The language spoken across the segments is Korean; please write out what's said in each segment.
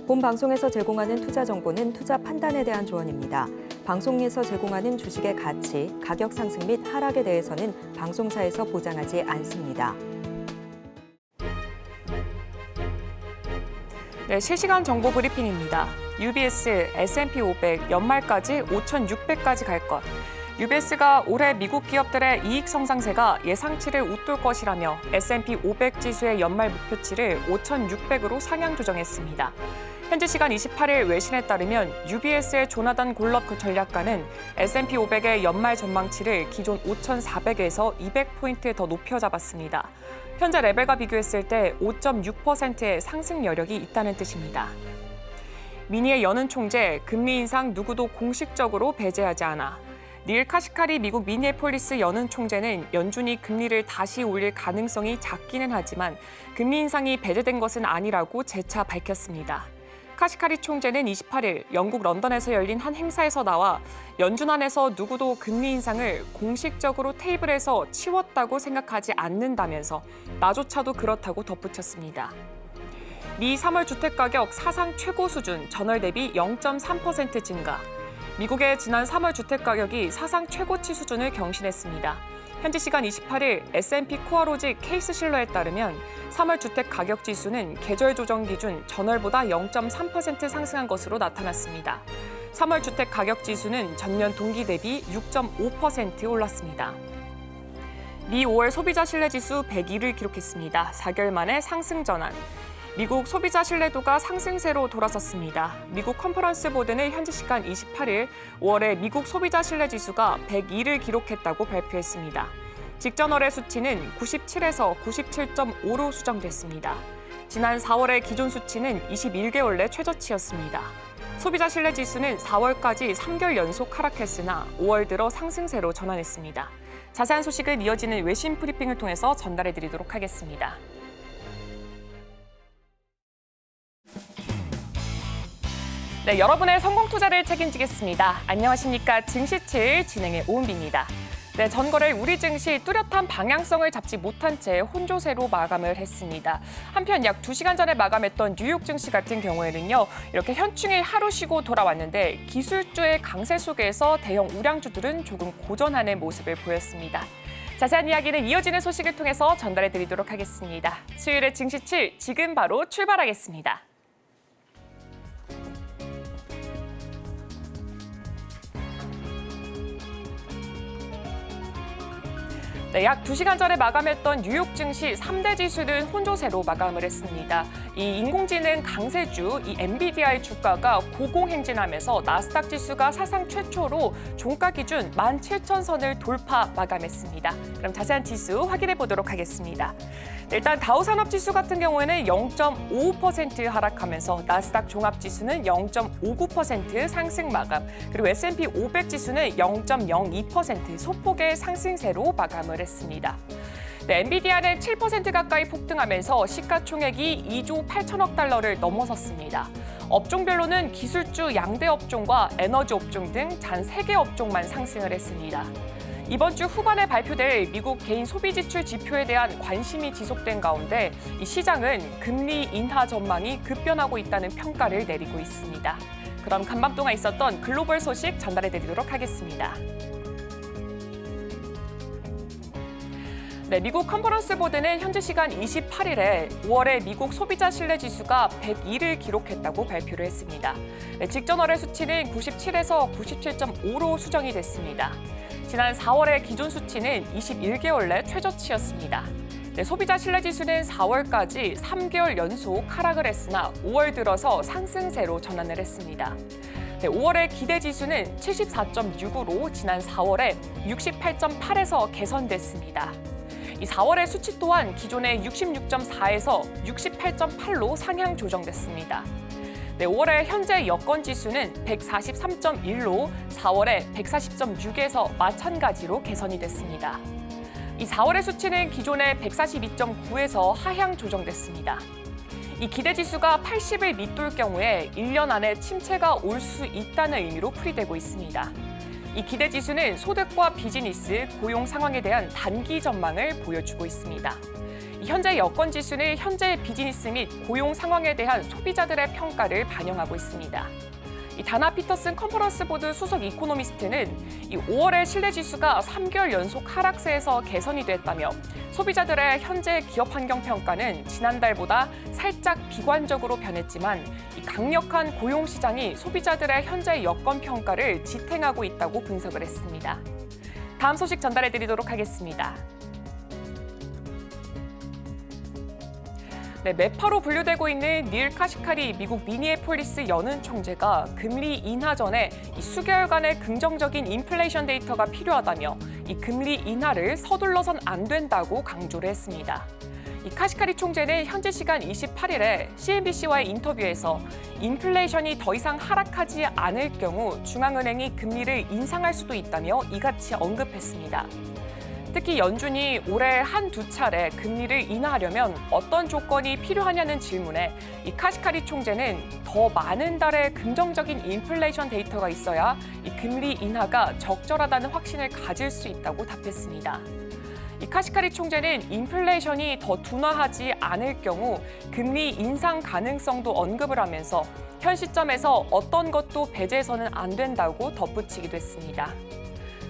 본 방송에서 제공하는 투자 정보는 투자 판단에 대한 조언입니다. 방송에서 제공하는 주식의 가치, 가격 상승 및 하락에 대해서는 방송사에서 보장하지 않습니다. 네, 실시간 정보 브리핑입니다. UBS, S&P 500 연말까지 5,600까지 갈 것. UBS가 올해 미국 기업들의 이익 성장세가 예상치를 웃돌 것이라며 S&P 500 지수의 연말 목표치를 5,600으로 상향 조정했습니다. 현지 시간 28일 외신에 따르면 UBS의 조나단 골럽 전략가는 S&P 500의 연말 전망치를 기존 5,400에서 200포인트 더 높여 잡았습니다. 현재 레벨과 비교했을 때 5.6%의 상승 여력이 있다는 뜻입니다. 미니의 여는 총재, 금리 인상 누구도 공식적으로 배제하지 않아. 닐 카시카리 미국 미니애폴리스 여는 총재는 연준이 금리를 다시 올릴 가능성이 작기는 하지만 금리 인상이 배제된 것은 아니라고 재차 밝혔습니다. 카시카리 총재는 28일 영국 런던에서 열린 한 행사에서 나와 연준 안에서 누구도 금리 인상을 공식적으로 테이블에서 치웠다고 생각하지 않는다면서 나조차도 그렇다고 덧붙였습니다. 미 3월 주택가격 사상 최고 수준, 전월 대비 0.3% 증가. 미국의 지난 3월 주택가격이 사상 최고치 수준을 경신했습니다. 현지 시간 28일 S&P 코어로직 케이스실러에 따르면 3월 주택 가격 지수는 계절 조정 기준 전월보다 0.3% 상승한 것으로 나타났습니다. 3월 주택 가격 지수는 전년 동기 대비 6.5% 올랐습니다. 미 5월 소비자 신뢰 지수 102를 기록했습니다. 4개월 만에 상승 전환. 미국 소비자 신뢰도가 상승세로 돌아섰습니다. 미국 컨퍼런스 보드는 현지 시간 28일 5월에 미국 소비자 신뢰 지수가 102를 기록했다고 발표했습니다. 직전월의 수치는 97에서 97.5로 수정됐습니다. 지난 4월의 기존 수치는 21개월 내 최저치였습니다. 소비자 신뢰 지수는 4월까지 3개월 연속 하락했으나 5월 들어 상승세로 전환했습니다. 자세한 소식은 이어지는 외신 브리핑을 통해서 전달해드리도록 하겠습니다. 네, 여러분의 성공 투자를 책임지겠습니다. 안녕하십니까. 증시7 진행의 오은비입니다. 네, 전거래일 우리 증시 뚜렷한 방향성을 잡지 못한 채 혼조세로 마감을 했습니다. 한편 약 2시간 전에 마감했던 뉴욕 증시 같은 경우에는요, 이렇게 현충일 하루 쉬고 돌아왔는데 기술주의 강세 속에서 대형 우량주들은 조금 고전하는 모습을 보였습니다. 자세한 이야기는 이어지는 소식을 통해서 전달해드리도록 하겠습니다. 수요일의 증시7 지금 바로 출발하겠습니다. 네, 약 2시간 전에 마감했던 뉴욕 증시 3대 지수는 혼조세로 마감을 했습니다. 이 인공지능 강세주, 이 엔비디아의 주가가 고공행진하면서 나스닥 지수가 사상 최초로 종가 기준 17,000선을 돌파 마감했습니다. 그럼 자세한 지수 확인해 보도록 하겠습니다. 네, 일단 다우산업지수 같은 경우에는 0.55% 하락하면서 나스닥 종합지수는 0.59% 상승 마감, 그리고 S&P 500 지수는 0.02% 소폭의 상승세로 마감을 했습니다. 네, 엔비디아는 7% 가까이 폭등하면서 시가총액이 2조 8천억 달러를 넘어섰습니다. 업종별로는 기술주 양대 업종과 에너지 업종 등 단 3개 업종만 상승을 했습니다. 이번 주 후반에 발표될 미국 개인 소비 지출 지표에 대한 관심이 지속된 가운데 이 시장은 금리 인하 전망이 급변하고 있다는 평가를 내리고 있습니다. 그럼 간밤 동안 있었던 글로벌 소식 전달해드리도록 하겠습니다. 네, 미국 컨퍼런스 보드는 현지 시간 28일에 5월에 미국 소비자 신뢰 지수가 102를 기록했다고 발표를 했습니다. 네, 직전월의 수치는 97에서 97.5로 수정이 됐습니다. 지난 4월의 기존 수치는 21개월 내 최저치였습니다. 네, 소비자 신뢰 지수는 4월까지 3개월 연속 하락을 했으나 5월 들어서 상승세로 전환을 했습니다. 네, 5월의 기대 지수는 74.6으로 지난 4월에 68.8에서 개선됐습니다. 이 4월의 수치 또한 기존의 66.4에서 68.8로 상향 조정됐습니다. 네, 5월의 현재 여건 지수는 143.1로 4월에 140.6에서 마찬가지로 개선이 됐습니다. 이 4월의 수치는 기존의 142.9에서 하향 조정됐습니다. 이 기대 지수가 80을 밑돌 경우에 1년 안에 침체가 올 수 있다는 의미로 풀이되고 있습니다. 이 기대 지수는 소득과 비즈니스, 고용 상황에 대한 단기 전망을 보여주고 있습니다. 현재 여건 지수는 현재의 비즈니스 및 고용 상황에 대한 소비자들의 평가를 반영하고 있습니다. 이 다나 피터슨 컨퍼런스 보드 수석 이코노미스트는 이 5월의 신뢰 지수가 3개월 연속 하락세에서 개선이 됐다며 소비자들의 현재 기업 환경 평가는 지난달보다 살짝 비관적으로 변했지만 이 강력한 고용 시장이 소비자들의 현재 여건 평가를 지탱하고 있다고 분석을 했습니다. 다음 소식 전달해 드리도록 하겠습니다. 네, 매파로 분류되고 있는 닐 카시카리 미국 미니애폴리스 연은 총재가 금리 인하 전에 이 수개월간의 긍정적인 인플레이션 데이터가 필요하다며 이 금리 인하를 서둘러선 안 된다고 강조를 했습니다. 이 카시카리 총재는 현지 시간 28일에 CNBC와의 인터뷰에서 인플레이션이 더 이상 하락하지 않을 경우 중앙은행이 금리를 인상할 수도 있다며 이같이 언급했습니다. 특히 연준이 올해 한두 차례 금리를 인하하려면 어떤 조건이 필요하냐는 질문에 이 카시카리 총재는 더 많은 달의 긍정적인 인플레이션 데이터가 있어야 이 금리 인하가 적절하다는 확신을 가질 수 있다고 답했습니다. 이 카시카리 총재는 인플레이션이 더 둔화하지 않을 경우 금리 인상 가능성도 언급을 하면서 현 시점에서 어떤 것도 배제해서는 안 된다고 덧붙이기도 했습니다.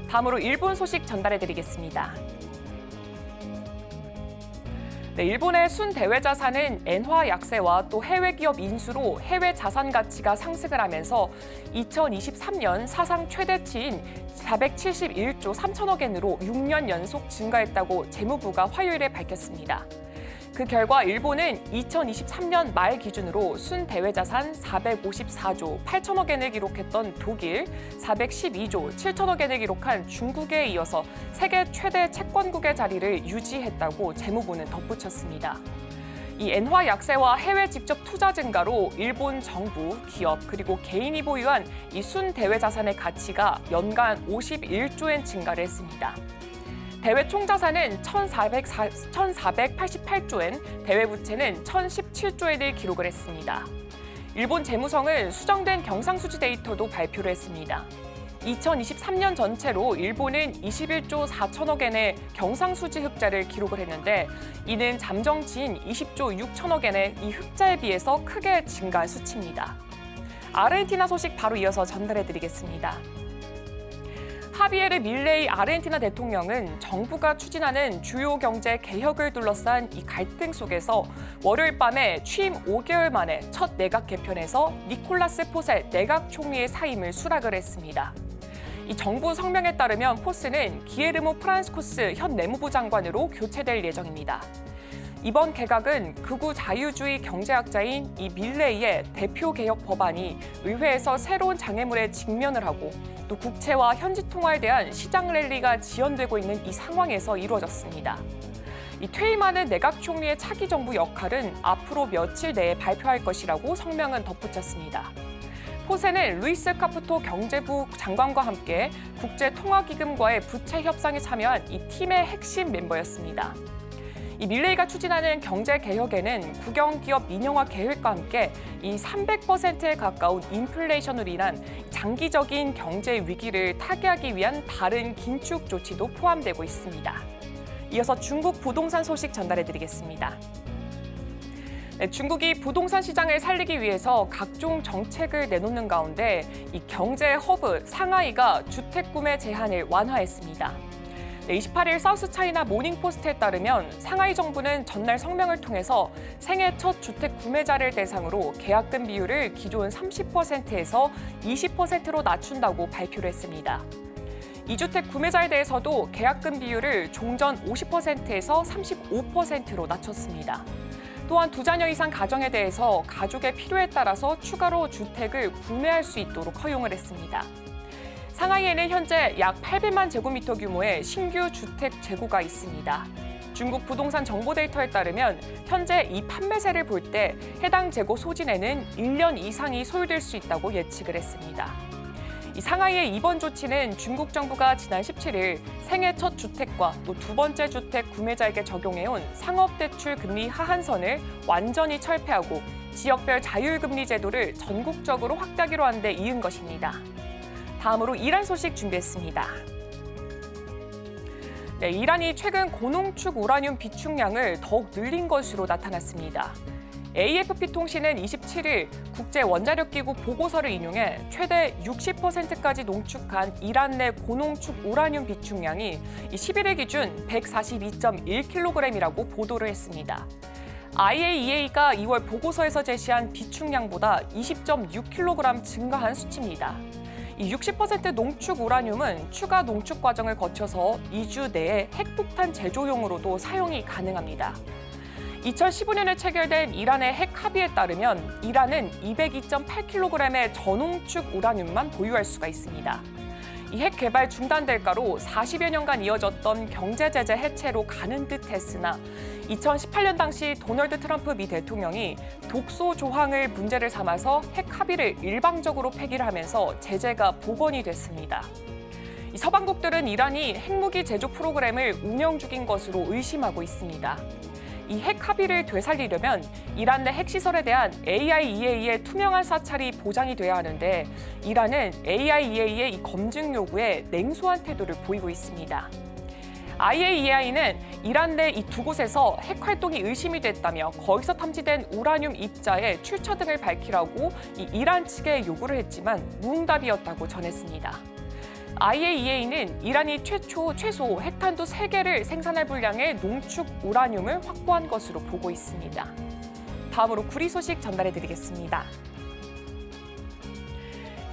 다음으로 일본 소식 전달해드리겠습니다. 네, 일본의 순대외 자산은 엔화 약세와 또 해외 기업 인수로 해외 자산 가치가 상승을 하면서 2023년 사상 최대치인 471조 3천억 엔으로 6년 연속 증가했다고 재무부가 화요일에 밝혔습니다. 그 결과 일본은 2023년 말 기준으로 순대외 자산 454조 8천억 엔을 기록했던 독일, 412조 7천억 엔을 기록한 중국에 이어서 세계 최대 채권국의 자리를 유지했다고 재무부는 덧붙였습니다. 이 엔화 약세와 해외 직접 투자 증가로 일본 정부, 기업 그리고 개인이 보유한 이 순대외 자산의 가치가 연간 51조엔 증가를 했습니다. 대외 총자산은 1,488조엔, 대외 부채는 1,017조엔을 기록을 했습니다. 일본 재무성은 수정된 경상수지 데이터도 발표를 했습니다. 2023년 전체로 일본은 21조 4천억 엔의 경상수지 흑자를 기록을 했는데 이는 잠정치인 20조 6천억 엔의 이 흑자에 비해서 크게 증가한 수치입니다. 아르헨티나 소식 바로 이어서 전달해드리겠습니다. 하비에르 밀레이 아르헨티나 대통령은 정부가 추진하는 주요 경제 개혁을 둘러싼 이 갈등 속에서 월요일 밤에 취임 5개월 만에 첫 내각 개편에서 니콜라스 포세 내각 총리의 사임을 수락을 했습니다. 이 정부 성명에 따르면 포스는 기에르모 프란스코스 현 내무부 장관으로 교체될 예정입니다. 이번 개각은 극우 자유주의 경제학자인 이 밀레이의 대표 개혁 법안이 의회에서 새로운 장애물에 직면을 하고 또 국채와 현지 통화에 대한 시장 랠리가 지연되고 있는 이 상황에서 이루어졌습니다. 이 퇴임하는 내각 총리의 차기 정부 역할은 앞으로 며칠 내에 발표할 것이라고 성명은 덧붙였습니다. 포세는 루이스 카푸토 경제부 장관과 함께 국제통화기금과의 부채 협상에 참여한 이 팀의 핵심 멤버였습니다. 이 밀레이가 추진하는 경제 개혁에는 국영기업 민영화 계획과 함께 이 300%에 가까운 인플레이션으로 인한 장기적인 경제 위기를 타개하기 위한 다른 긴축 조치도 포함되고 있습니다. 이어서 중국 부동산 소식 전달해드리겠습니다. 네, 중국이 부동산 시장을 살리기 위해서 각종 정책을 내놓는 가운데 이 경제 허브 상하이가 주택 구매 제한을 완화했습니다. 28일 사우스차이나 모닝포스트에 따르면 상하이 정부는 전날 성명을 통해서 생애 첫 주택 구매자를 대상으로 계약금 비율을 기존 30%에서 20%로 낮춘다고 발표를 했습니다. 2주택 구매자에 대해서도 계약금 비율을 종전 50%에서 35%로 낮췄습니다. 또한 2자녀 이상 가정에 대해서 가족의 필요에 따라서 추가로 주택을 구매할 수 있도록 허용을 했습니다. 상하이에는 현재 약 800만 제곱미터 규모의 신규 주택 재고가 있습니다. 중국 부동산 정보 데이터에 따르면 현재 이 판매세를 볼 때 해당 재고 소진에는 1년 이상이 소요될 수 있다고 예측을 했습니다. 이 상하이의 이번 조치는 중국 정부가 지난 17일 생애 첫 주택과 또 두 번째 주택 구매자에게 적용해온 상업대출 금리 하한선을 완전히 철폐하고 지역별 자율금리 제도를 전국적으로 확대하기로 한 데 이은 것입니다. 다음으로 이란 소식 준비했습니다. 네, 이란이 최근 고농축 우라늄 비축량을 더욱 늘린 것으로 나타났습니다. AFP 통신은 27일 국제원자력기구 보고서를 인용해 최대 60%까지 농축한 이란 내 고농축 우라늄 비축량이 11일 기준 142.1kg이라고 보도를 했습니다. IAEA가 2월 보고서에서 제시한 비축량보다 20.6kg 증가한 수치입니다. 이 60% 농축 우라늄은 추가 농축 과정을 거쳐서 2주 내에 핵폭탄 제조용으로도 사용이 가능합니다. 2015년에 체결된 이란의 핵 합의에 따르면 이란은 202.8kg의 저농축 우라늄만 보유할 수가 있습니다. 이 핵 개발 중단 대가로 40여 년간 이어졌던 경제 제재 해체로 가는 듯 했으나 2018년 당시 도널드 트럼프 미 대통령이 독소 조항을 문제를 삼아서 핵 합의를 일방적으로 폐기를 하면서 제재가 복원이 됐습니다. 이 서방국들은 이란이 핵무기 제조 프로그램을 운영 중인 것으로 의심하고 있습니다. 이 핵 합의를 되살리려면 이란 내 핵시설에 대한 AIEA의 투명한 사찰이 보장이 돼야 하는데 이란은 AIEA의 이 검증 요구에 냉소한 태도를 보이고 있습니다. IAEA는 이란 내 이 두 곳에서 핵 활동이 의심이 됐다며 거기서 탐지된 우라늄 입자의 출처 등을 밝히라고 이란 측에 요구를 했지만 무응답이었다고 전했습니다. IAEA는 이란이 최소 핵탄두 3개를 생산할 분량의 농축 우라늄을 확보한 것으로 보고 있습니다. 다음으로 구리 소식 전달해드리겠습니다.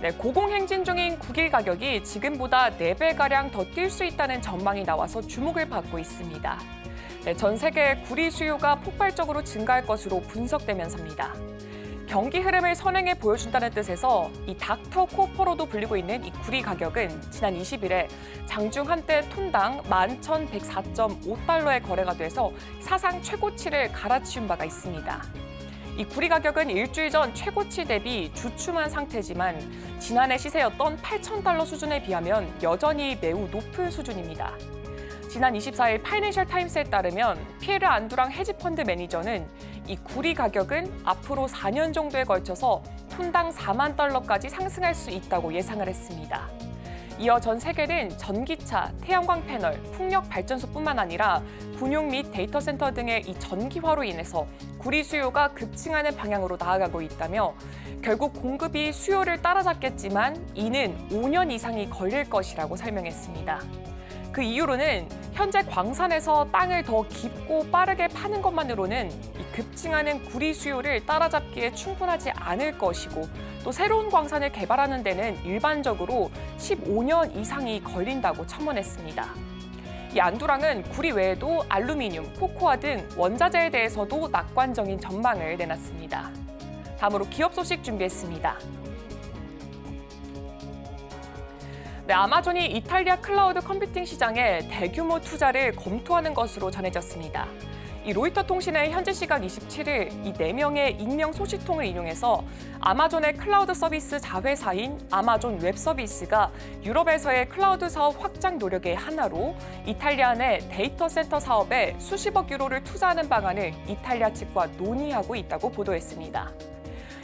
네, 고공행진 중인 국일 가격이 지금보다 4배가량 더 뛸 수 있다는 전망이 나와서 주목을 받고 있습니다. 네, 전 세계 구리 수요가 폭발적으로 증가할 것으로 분석되면서입니다. 경기 흐름을 선행해 보여준다는 뜻에서 이 닥터 코퍼로도 불리고 있는 이 구리 가격은 지난 20일에 장중 한때 톤당 11,104.5달러에 거래가 돼서 사상 최고치를 갈아치운 바가 있습니다. 이 구리 가격은 일주일 전 최고치 대비 주춤한 상태지만 지난해 시세였던 8,000달러 수준에 비하면 여전히 매우 높은 수준입니다. 지난 24일 파이낸셜 타임스에 따르면 피에르 안두랑 헤지펀드 매니저는 이 구리 가격은 앞으로 4년 정도에 걸쳐서 톤당 4만 달러까지 상승할 수 있다고 예상을 했습니다. 이어 전 세계는 전기차, 태양광 패널, 풍력 발전소뿐만 아니라 군용 및 데이터 센터 등의 이 전기화로 인해서 구리 수요가 급증하는 방향으로 나아가고 있다며 결국 공급이 수요를 따라잡겠지만 이는 5년 이상이 걸릴 것이라고 설명했습니다. 그 이유로는 현재 광산에서 땅을 더 깊고 빠르게 파는 것만으로는 이 급증하는 구리 수요를 따라잡기에 충분하지 않을 것이고 또 새로운 광산을 개발하는 데는 일반적으로 15년 이상이 걸린다고 첨언했습니다. 이 안두랑은 구리 외에도 알루미늄, 코코아 등 원자재에 대해서도 낙관적인 전망을 내놨습니다. 다음으로 기업 소식 준비했습니다. 네, 아마존이 이탈리아 클라우드 컴퓨팅 시장에 대규모 투자를 검토하는 것으로 전해졌습니다. 이 로이터 통신의 현지 시각 27일 이 4명의 익명 소식통을 인용해서 아마존의 클라우드 서비스 자회사인 아마존 웹 서비스가 유럽에서의 클라우드 사업 확장 노력의 하나로 이탈리아 내 데이터 센터 사업에 수십억 유로를 투자하는 방안을 이탈리아 측과 논의하고 있다고 보도했습니다.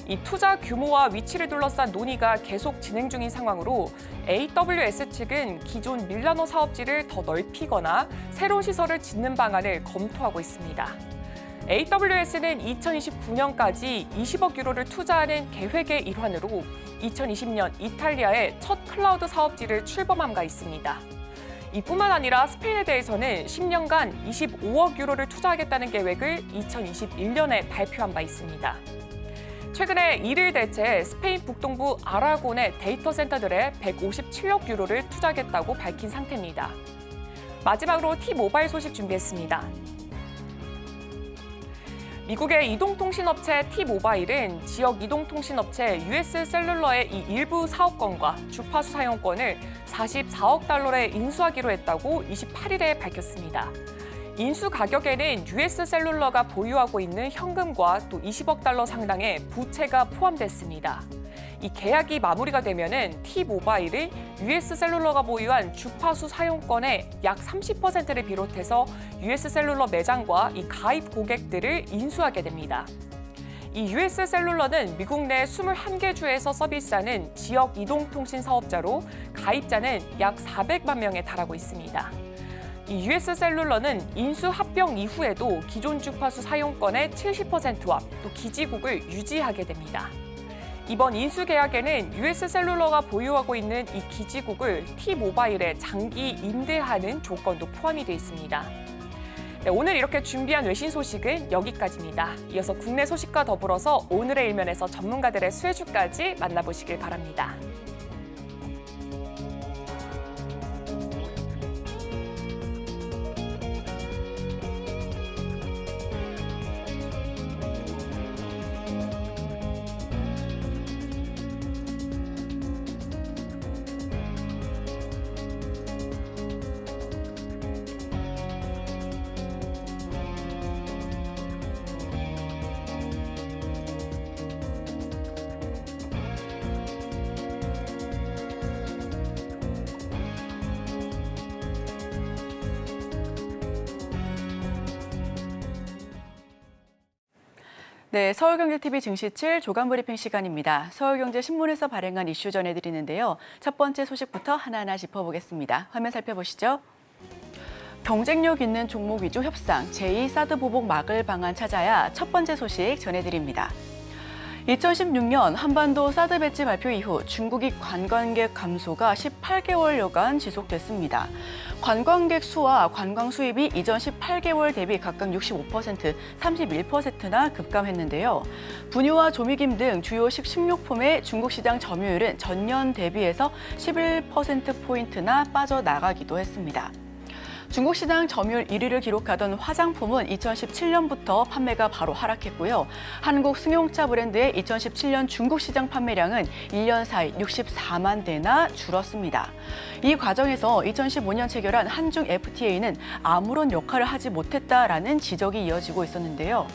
이 투자 규모와 위치를 둘러싼 논의가 계속 진행 중인 상황으로 AWS 측은 기존 밀라노 사업지를 더 넓히거나 새로운 시설을 짓는 방안을 검토하고 있습니다. AWS는 2029년까지 20억 유로를 투자하는 계획의 일환으로 2020년 이탈리아의 첫 클라우드 사업지를 출범함과 있습니다. 이뿐만 아니라 스페인에 대해서는 10년간 25억 유로를 투자하겠다는 계획을 2021년에 발표한 바 있습니다. 최근에 이를 대체 스페인 북동부 아라곤의 데이터 센터들에 157억 유로를 투자하겠다고 밝힌 상태입니다. 마지막으로 T모바일 소식 준비했습니다. 미국의 이동통신업체 T모바일은 지역 이동통신업체 US셀룰러의 이 일부 사업권과 주파수 사용권을 44억 달러에 인수하기로 했다고 28일에 밝혔습니다. 인수 가격에는 US셀룰러가 보유하고 있는 현금과 또 20억 달러 상당의 부채가 포함됐습니다. 이 계약이 마무리가 되면은 T모바일이 US셀룰러가 보유한 주파수 사용권의 약 30%를 비롯해서 US셀룰러 매장과 이 가입 고객들을 인수하게 됩니다. 이 US셀룰러는 미국 내 21개 주에서 서비스하는 지역 이동통신 사업자로 가입자는 약 400만 명에 달하고 있습니다. 이 US셀룰러는 인수 합병 이후에도 기존 주파수 사용권의 70%와 또 기지국을 유지하게 됩니다. 이번 인수 계약에는 US셀룰러가 보유하고 있는 이 기지국을 T모바일에 장기 임대하는 조건도 포함이 돼 있습니다. 네, 오늘 이렇게 준비한 외신 소식은 여기까지입니다. 이어서 국내 소식과 더불어서 오늘의 일면에서 전문가들의 수혜주까지 만나보시길 바랍니다. 네, 서울경제TV 증시7 조간브리핑 시간입니다. 서울경제신문에서 발행한 이슈 전해드리는데요. 첫 번째 소식부터 하나하나 짚어보겠습니다. 화면 살펴보시죠. 경쟁력 있는 종목 위주 협상, 제2사드 보복 막을 방안 찾아야 첫 번째 소식 전해드립니다. 2016년 한반도 사드 배치 발표 이후 중국이 관광객 감소가 18개월여간 지속됐습니다. 관광객 수와 관광 수입이 이전 18개월 대비 각각 65%, 31%나 급감했는데요. 분유와 조미김 등 주요 식료품의 중국 시장 점유율은 전년 대비해서 11%포인트나 빠져나가기도 했습니다. 중국 시장 점유율 1위를 기록하던 화장품은 2017년부터 판매가 바로 하락했고요. 한국 승용차 브랜드의 2017년 중국 시장 판매량은 1년 사이 64만 대나 줄었습니다. 이 과정에서 2015년 체결한 한중 FTA는 아무런 역할을 하지 못했다라는 지적이 이어지고 있었는데요.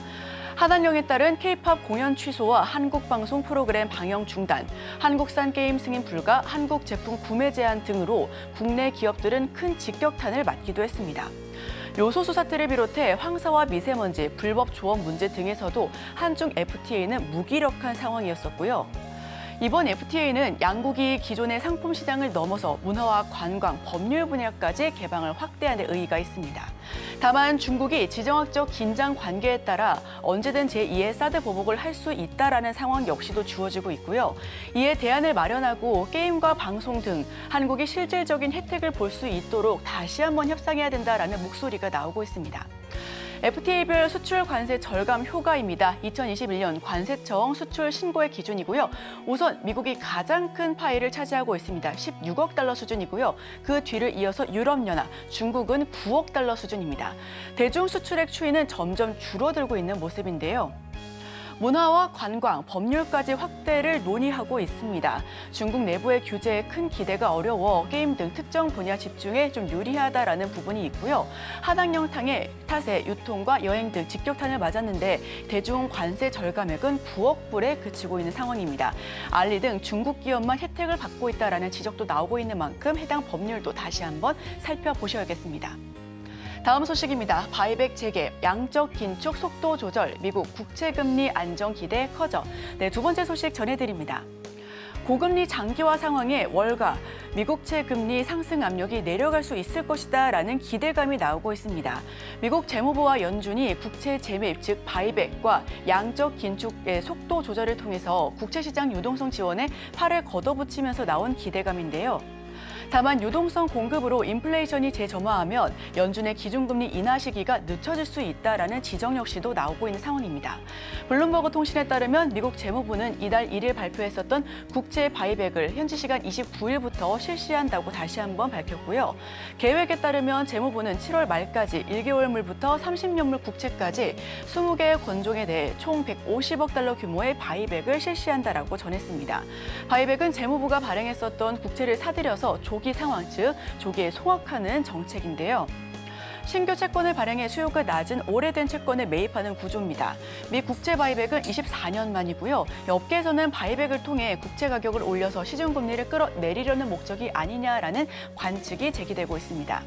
하단령에 따른 K-팝 공연 취소와 한국 방송 프로그램 방영 중단, 한국산 게임 승인 불가, 한국 제품 구매 제한 등으로 국내 기업들은 큰 직격탄을 맞기도 했습니다. 요소수 사태를 비롯해 황사와 미세먼지, 불법 조업 문제 등에서도 한중 FTA는 무기력한 상황이었었고요. 이번 FTA는 양국이 기존의 상품 시장을 넘어서 문화와 관광, 법률 분야까지 개방을 확대하는 의의가 있습니다. 다만 중국이 지정학적 긴장 관계에 따라 언제든 제2의 사드 보복을 할 수 있다라는 상황 역시도 주어지고 있고요. 이에 대안을 마련하고 게임과 방송 등 한국이 실질적인 혜택을 볼 수 있도록 다시 한번 협상해야 된다라는 목소리가 나오고 있습니다. FTA별 수출 관세 절감 효과입니다. 2021년 관세청 수출 신고액 기준이고요. 우선 미국이 가장 큰 파이를 차지하고 있습니다. 16억 달러 수준이고요. 그 뒤를 이어서 유럽연합, 중국은 9억 달러 수준입니다. 대중 수출액 추이는 점점 줄어들고 있는 모습인데요. 문화와 관광, 법률까지 확대를 논의하고 있습니다. 중국 내부의 규제에 큰 기대가 어려워 게임 등 특정 분야 집중에 좀 유리하다라는 부분이 있고요. 하당령 탓에 유통과 여행 등 직격탄을 맞았는데 대중 관세 절감액은 9억 불에 그치고 있는 상황입니다. 알리 등 중국 기업만 혜택을 받고 있다라는 지적도 나오고 있는 만큼 해당 법률도 다시 한번 살펴보셔야겠습니다. 다음 소식입니다. 바이백 재개, 양적 긴축 속도 조절, 미국 국채금리 안정 기대 커져. 네, 두 번째 소식 전해드립니다. 고금리 장기화 상황에 월가, 미국채 금리 상승 압력이 내려갈 수 있을 것이다라는 기대감이 나오고 있습니다. 미국 재무부와 연준이 국채 재매입, 즉 바이백과 양적 긴축의 속도 조절을 통해서 국채시장 유동성 지원에 팔을 걷어붙이면서 나온 기대감인데요. 다만 유동성 공급으로 인플레이션이 재점화하면 연준의 기준금리 인하 시기가 늦춰질 수 있다라는 지적 역시도 나오고 있는 상황입니다. 블룸버그 통신에 따르면 미국 재무부는 이달 1일 발표했었던 국채 바이백을 현지 시간 29일부터 실시한다고 다시 한번 밝혔고요. 계획에 따르면 재무부는 7월 말까지 1개월물부터 30년물 국채까지 20개의 권종에 대해 총 150억 달러 규모의 바이백을 실시한다라고 전했습니다. 바이백은 재무부가 발행했었던 국채를 사들여서 조기 상황, 즉 조기에 소각하는 정책인데요. 신규 채권을 발행해 수요가 낮은 오래된 채권에 매입하는 구조입니다. 미 국채 바이백은 24년 만이고요. 업계에서는 바이백을 통해 국채 가격을 올려서 시중금리를 끌어내리려는 목적이 아니냐라는 관측이 제기되고 있습니다.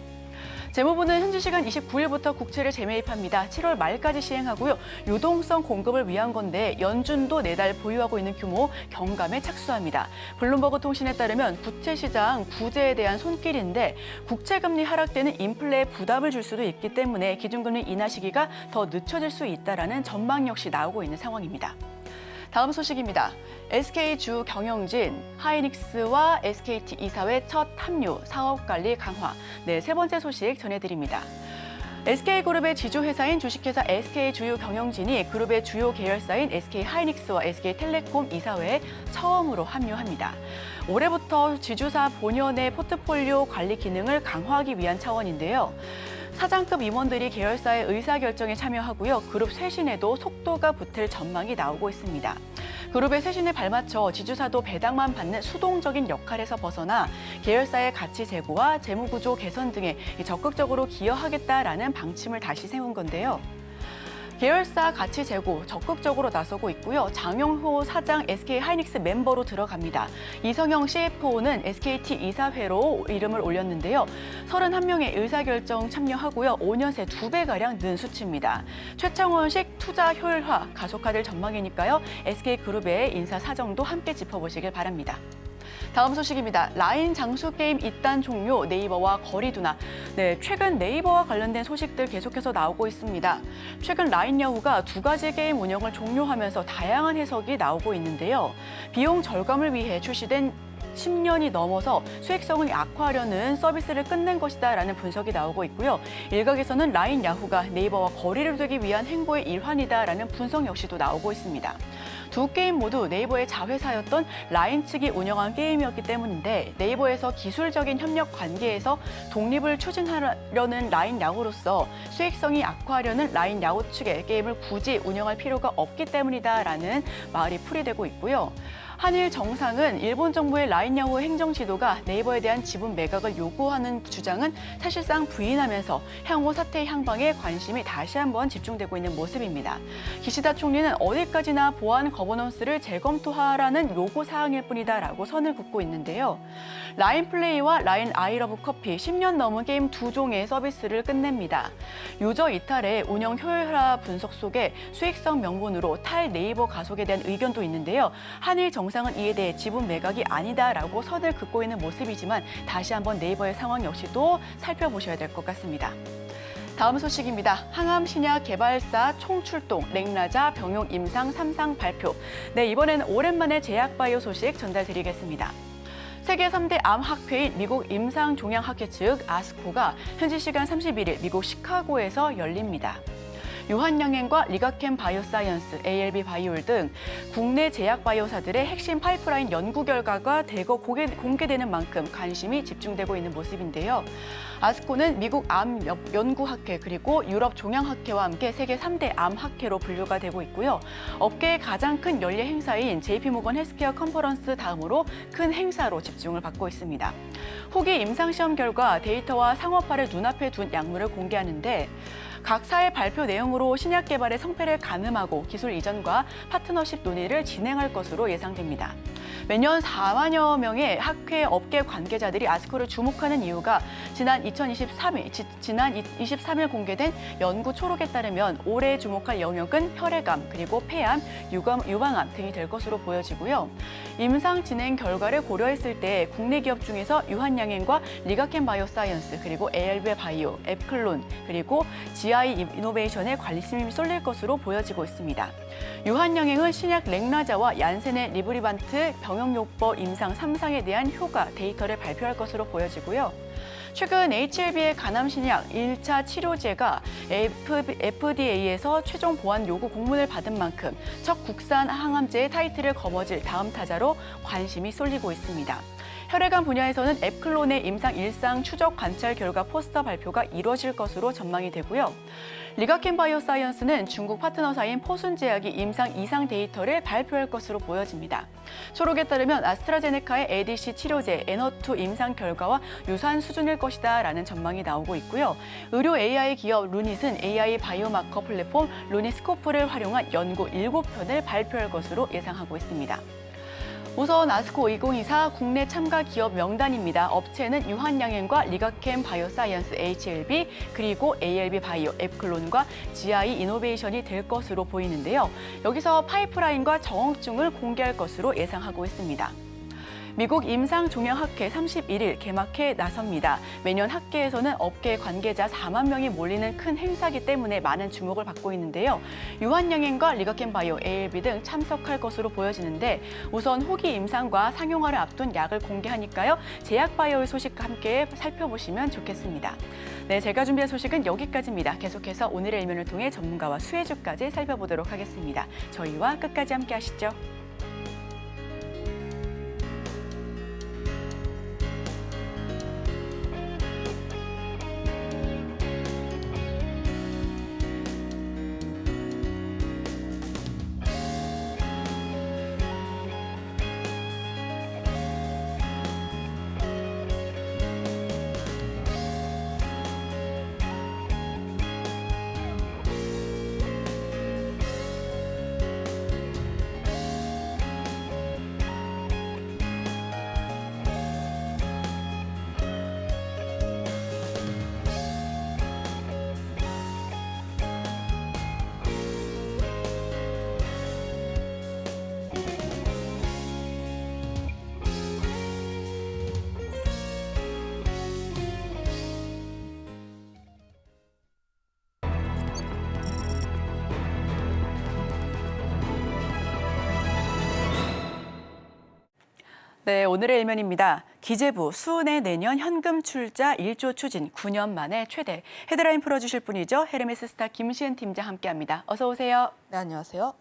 재무부는 현지 시간 29일부터 국채를 재매입합니다. 7월 말까지 시행하고요. 유동성 공급을 위한 건데 연준도 4달 보유하고 있는 규모 경감에 착수합니다. 블룸버그 통신에 따르면 부채 시장 구제에 대한 손길인데 국채 금리 하락 때는 인플레에 부담을 줄 수도 있기 때문에 기준금리 인하 시기가 더 늦춰질 수 있다라는 전망 역시 나오고 있는 상황입니다. 다음 소식입니다. SK주 경영진, 하이닉스와 SKT 이사회 첫 합류, 사업관리 강화. 네, 세 번째 소식 전해드립니다. SK그룹의 지주회사인 주식회사 SK주유 경영진이 그룹의 주요 계열사인 SK하이닉스와 SK텔레콤 이사회에 처음으로 합류합니다. 올해부터 지주사 본연의 포트폴리오 관리 기능을 강화하기 위한 차원인데요. 사장급 임원들이 계열사의 의사결정에 참여하고요. 그룹 쇄신에도 속도가 붙을 전망이 나오고 있습니다. 그룹의 쇄신에 발맞춰 지주사도 배당만 받는 수동적인 역할에서 벗어나 계열사의 가치 제고와 재무구조 개선 등에 적극적으로 기여하겠다라는 방침을 다시 세운 건데요. 계열사 가치 제고 적극적으로 나서고 있고요. 장영호 사장 SK하이닉스 멤버로 들어갑니다. 이성영 CFO는 SKT 이사회로 이름을 올렸는데요. 31명의 의사결정 참여하고요. 5년 새 2배가량 는 수치입니다. 최창원식 투자 효율화 가속화될 전망이니까요. SK그룹의 인사 사정도 함께 짚어보시길 바랍니다. 다음 소식입니다. 라인 장수 게임 입단 종료, 네이버와 거리 두나. 네, 최근 네이버와 관련된 소식들 계속해서 나오고 있습니다. 최근 라인 야후가 2가지 게임 운영을 종료하면서 다양한 해석이 나오고 있는데요. 비용 절감을 위해 출시된 10년이 넘어서 수익성을 악화하려는 서비스를 끝낸 것이다라는 분석이 나오고 있고요. 일각에서는 라인 야후가 네이버와 거리를 두기 위한 행보의 일환이다라는 분석 역시도 나오고 있습니다. 두 게임 모두 네이버의 자회사였던 라인 측이 운영한 게임이었기 때문인데 네이버에서 기술적인 협력 관계에서 독립을 추진하려는 라인 야후로서 수익성이 악화하려는 라인 야후 측의 게임을 굳이 운영할 필요가 없기 때문이다라는 말이 풀이되고 있고요. 한일 정상은 일본 정부의 라인 야후 행정 지도가 네이버에 대한 지분 매각을 요구하는 주장은 사실상 부인하면서 향후 사태 향방에 관심이 다시 한번 집중되고 있는 모습입니다. 기시다 총리는 어디까지나 보안 거버넌스를 재검토하라는 요구 사항일 뿐이다라고 선을 긋고 있는데요. 라인 플레이와 라인 아이러브 커피 10년 넘은 게임 2종의 서비스를 끝냅니다. 유저 이탈의 운영 효율화 분석 속에 수익성 명분으로 탈 네이버 가속에 대한 의견도 있는데요. 한일 정상은 이에 대해 지분 매각이 아니다라고 선을 긋고 있는 모습이지만 다시 한번 네이버의 상황 역시도 살펴보셔야 될 것 같습니다. 다음 소식입니다. 항암 신약 개발사 총출동, 렉나자 병용 임상 3상 발표. 네, 이번에는 오랜만에 제약바이오 소식 전달드리겠습니다. 세계 3대 암 학회인 미국 임상종양학회 측 아스코가 현지 시간 31일 미국 시카고에서 열립니다. 유한양행과 리가캠 바이오사이언스, ALB 바이올 등 국내 제약 바이오사들의 핵심 파이프라인 연구 결과가 대거 공개되는 만큼 관심이 집중되고 있는 모습인데요. 아스코는 미국 암 연구학회 그리고 유럽 종양학회와 함께 세계 3대 암학회로 분류가 되고 있고요. 업계의 가장 큰 연례 행사인 JP모건 헬스케어 컨퍼런스 다음으로 큰 행사로 집중을 받고 있습니다. 후기 임상시험 결과 데이터와 상업화를 눈앞에 둔 약물을 공개하는데 각 사의 발표 내용으로 신약 개발의 성패를 가늠하고 기술 이전과 파트너십 논의를 진행할 것으로 예상됩니다. 매년 4만여 명의 학회 업계 관계자들이 아스코를 주목하는 이유가 지난 23일 공개된 연구 초록에 따르면 올해 주목할 영역은 혈액암, 그리고 폐암, 유방암 등이 될 것으로 보여지고요. 임상 진행 결과를 고려했을 때 국내 기업 중에서 유한양행과 리가켄 바이오사이언스, 그리고 ALB 바이오, 앱클론, 그리고 GI 이노베이션에 관심이 쏠릴 것으로 보여지고 있습니다. 유한양행은 신약 렉나자와 얀센의 리브리반트 병용요법 임상 3상에 대한 효과 데이터를 발표할 것으로 보여지고요. 최근 HLB의 간암 신약 1차 치료제가 FDA에서 최종 보안 요구 공문을 받은 만큼 첫 국산 항암제의 타이틀을 거머쥘 다음 타자로 관심이 쏠리고 있습니다. 혈액암 분야에서는 앱클론의 임상 1상 추적 관찰 결과 포스터 발표가 이루어질 것으로 전망이 되고요. 리가켄 바이오사이언스는 중국 파트너사인 포순제약이 임상 2상 데이터를 발표할 것으로 보여집니다. 초록에 따르면 아스트라제네카의 ADC 치료제 에너2 임상 결과와 유사한 수준일 것이다라는 전망이 나오고 있고요. 의료 AI 기업 루닛은 AI 바이오마커 플랫폼 루닛스코프를 활용한 연구 7편을 발표할 것으로 예상하고 있습니다. 우선 아스코 2024 국내 참가 기업 명단입니다. 업체는 유한양행과 리가캠 바이오사이언스 HLB, 그리고 ALB 바이오, 앱클론과 GI 이노베이션이 될 것으로 보이는데요. 여기서 파이프라인과 정억중을 공개할 것으로 예상하고 있습니다. 미국 임상종양학회 31일 개막해 나섭니다. 매년 학회에서는 업계 관계자 4만 명이 몰리는 큰 행사이기 때문에 많은 주목을 받고 있는데요. 유한양행과 리가캠 바이오, ALB 등 참석할 것으로 보여지는데 우선 후기 임상과 상용화를 앞둔 약을 공개하니까요. 제약바이오의 소식과 함께 살펴보시면 좋겠습니다. 네, 제가 준비한 소식은 여기까지입니다. 계속해서 오늘의 일면을 통해 전문가와 수혜주까지 살펴보도록 하겠습니다. 저희와 끝까지 함께 하시죠. 네, 오늘의 일면입니다. 기재부 수은의 내년 현금 출자 1조 추진 9년 만에 최대. 헤드라인 풀어주실 분이죠. 헤르메스 스타 김시은 팀장 함께합니다. 어서 오세요. 네, 안녕하세요.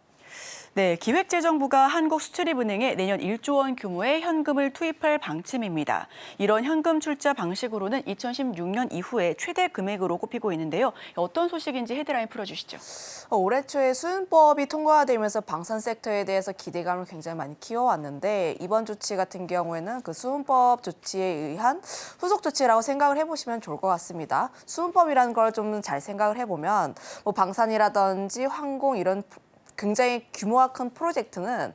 네, 기획재정부가 한국수출입은행에 내년 1조 원 규모의 현금을 투입할 방침입니다. 이런 현금 출자 방식으로는 2016년 이후에 최대 금액으로 꼽히고 있는데요. 어떤 소식인지 헤드라인 풀어주시죠. 올해 초에 수은법이 통과가 되면서 방산 섹터에 대해서 기대감을 굉장히 많이 키워왔는데 이번 조치 같은 경우에는 그 수은법 조치에 의한 후속 조치라고 생각을 해보시면 좋을 것 같습니다. 수은법이라는 걸 좀 잘 생각을 해보면 뭐 방산이라든지 항공 이런 굉장히 규모가 큰 프로젝트는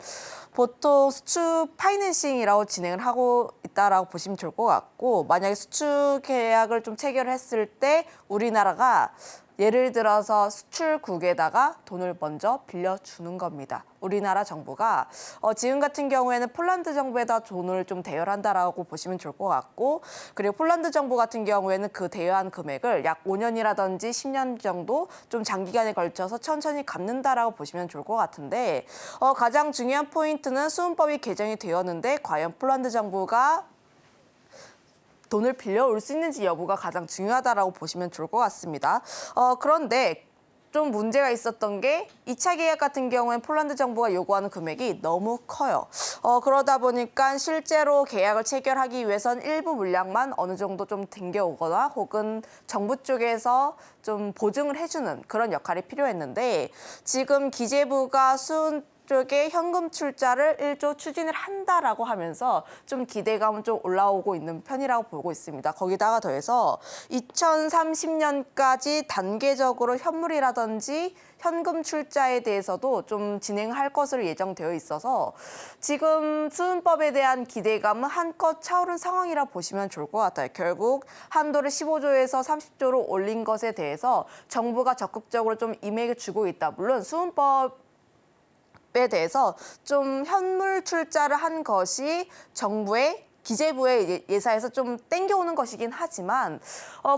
보통 수출 파이낸싱이라고 진행을 하고 있다라고 보시면 좋을 것 같고 만약에 수출 계약을 좀 체결했을 때 우리나라가 예를 들어서 수출국에다가 돈을 먼저 빌려주는 겁니다. 우리나라 정부가 지금 같은 경우에는 폴란드 정부에다 돈을 좀 대여한다라고 보시면 좋을 것 같고 그리고 폴란드 정부 같은 경우에는 그 대여한 금액을 약 5년이라든지 10년 정도 좀 장기간에 걸쳐서 천천히 갚는다라고 보시면 좋을 것 같은데 가장 중요한 포인트는 수은법이 개정이 되었는데 과연 폴란드 정부가 돈을 빌려올 수 있는지 여부가 가장 중요하다라고 보시면 좋을 것 같습니다. 그런데 좀 문제가 있었던 게 2차 계약 같은 경우엔 폴란드 정부가 요구하는 금액이 너무 커요. 그러다 보니까 실제로 계약을 체결하기 위해선 일부 물량만 어느 정도 좀 댕겨오거나 혹은 정부 쪽에서 좀 보증을 해주는 그런 역할이 필요했는데 지금 기재부가 쪽에 현금 출자를 1조 추진을 한다라고 하면서 좀 기대감은 좀 올라오고 있는 편이라고 보고 있습니다. 거기다가 더해서 2030년까지 단계적으로 현물이라든지 현금 출자에 대해서도 좀 진행할 것으로 예정되어 있어서 지금 수은법에 대한 기대감은 한껏 차오른 상황이라 보시면 좋을 것 같아요. 결국 한도를 15조에서 30조로 올린 것에 대해서 정부가 적극적으로 좀 임액을 주고 있다. 물론 수은법 에 대해서 좀 현물 출자를 한 것이 정부의 기재부의 예산에서 좀 땡겨오는 것이긴 하지만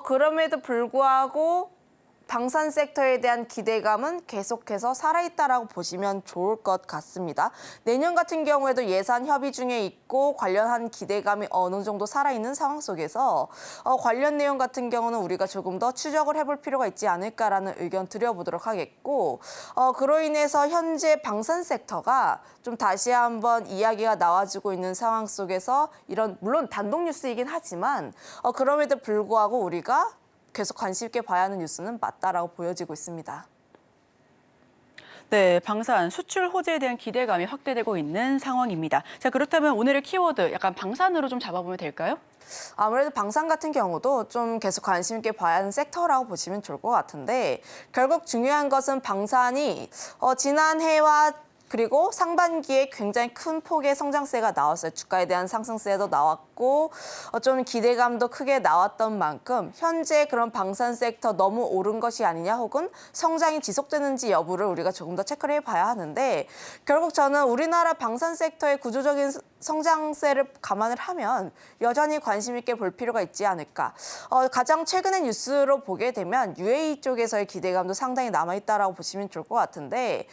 그럼에도 불구하고 방산 섹터에 대한 기대감은 계속해서 살아있다라고 보시면 좋을 것 같습니다. 내년 같은 경우에도 예산 협의 중에 있고 관련한 기대감이 어느 정도 살아있는 상황 속에서 관련 내용 같은 경우는 우리가 조금 더 추적을 해볼 필요가 있지 않을까라는 의견 드려보도록 하겠고 그로 인해서 현재 방산 섹터가 좀 다시 한번 이야기가 나와지고 있는 상황 속에서 이런 물론 단독 뉴스이긴 하지만 그럼에도 불구하고 우리가 계속 관심 있게 봐야 하는 뉴스는 맞다라고 보여지고 있습니다. 네, 방산, 수출 호재에 대한 기대감이 확대되고 있는 상황입니다. 자, 그렇다면 오늘의 키워드 약간 방산으로 좀 잡아보면 될까요? 아무래도 방산 같은 경우도 좀 계속 관심 있게 봐야 하는 섹터라고 보시면 좋을 것 같은데 결국 중요한 것은 방산이 지난해와 그리고 상반기에 굉장히 큰 폭의 성장세가 나왔어요. 주가에 대한 상승세도 나왔고 좀 기대감도 크게 나왔던 만큼 현재 그런 방산 섹터 너무 오른 것이 아니냐 혹은 성장이 지속되는지 여부를 우리가 조금 더 체크를 해봐야 하는데 결국 저는 우리나라 방산 섹터의 구조적인 성장세를 감안을 하면 여전히 관심 있게 볼 필요가 있지 않을까. 가장 최근의 뉴스로 보게 되면 UAE 쪽에서의 기대감도 상당히 남아있다라고 보시면 좋을 것 같은데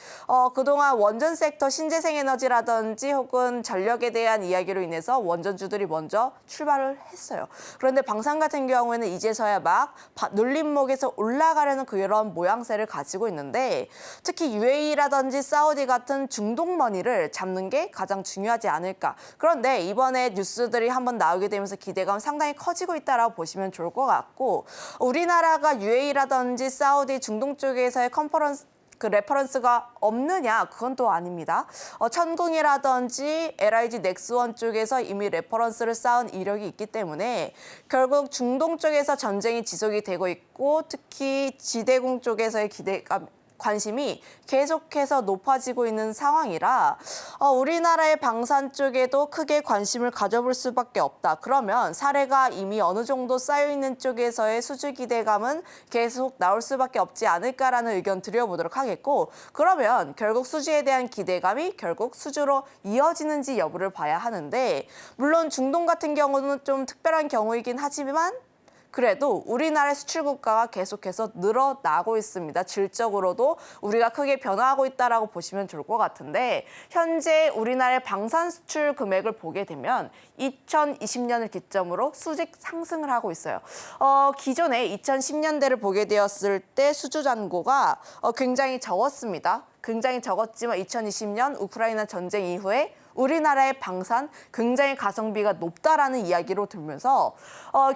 그동안 원전 섹터 신재생에너지라든지 혹은 전력에 대한 이야기로 인해서 원전주들이 먼저 출발을 했어요. 그런데 방산 같은 경우에는 이제서야 막 눌림목에서 올라가려는 그런 모양새를 가지고 있는데 특히 UAE라든지 사우디 같은 중동 머니를 잡는 게 가장 중요하지 않을까. 그런데 이번에 뉴스들이 한번 나오게 되면서 기대감 상당히 커지고 있다라고 보시면 좋을 것 같고 우리나라가 UAE라든지 사우디 중동 쪽에서의 레퍼런스가 없느냐? 그건 또 아닙니다. 천궁이라든지 LIG 넥스원 쪽에서 이미 레퍼런스를 쌓은 이력이 있기 때문에 결국 중동 쪽에서 전쟁이 지속이 되고 있고 특히 지대공 쪽에서의 관심이 계속해서 높아지고 있는 상황이라 우리나라의 방산 쪽에도 크게 관심을 가져볼 수밖에 없다. 그러면 사례가 이미 어느 정도 쌓여있는 쪽에서의 수주 기대감은 계속 나올 수밖에 없지 않을까라는 의견 드려보도록 하겠고 그러면 결국 수주에 대한 기대감이 결국 수주로 이어지는지 여부를 봐야 하는데 물론 중동 같은 경우는 좀 특별한 경우이긴 하지만 그래도 우리나라의 수출 국가가 계속해서 늘어나고 있습니다. 질적으로도 우리가 크게 변화하고 있다라고 보시면 좋을 것 같은데 현재 우리나라의 방산 수출 금액을 보게 되면 2020년을 기점으로 수직 상승을 하고 있어요. 기존에 2010년대를 보게 되었을 때 수주 잔고가 굉장히 적었습니다. 굉장히 적었지만 2020년 우크라이나 전쟁 이후에 우리나라의 방산 굉장히 가성비가 높다라는 이야기로 들면서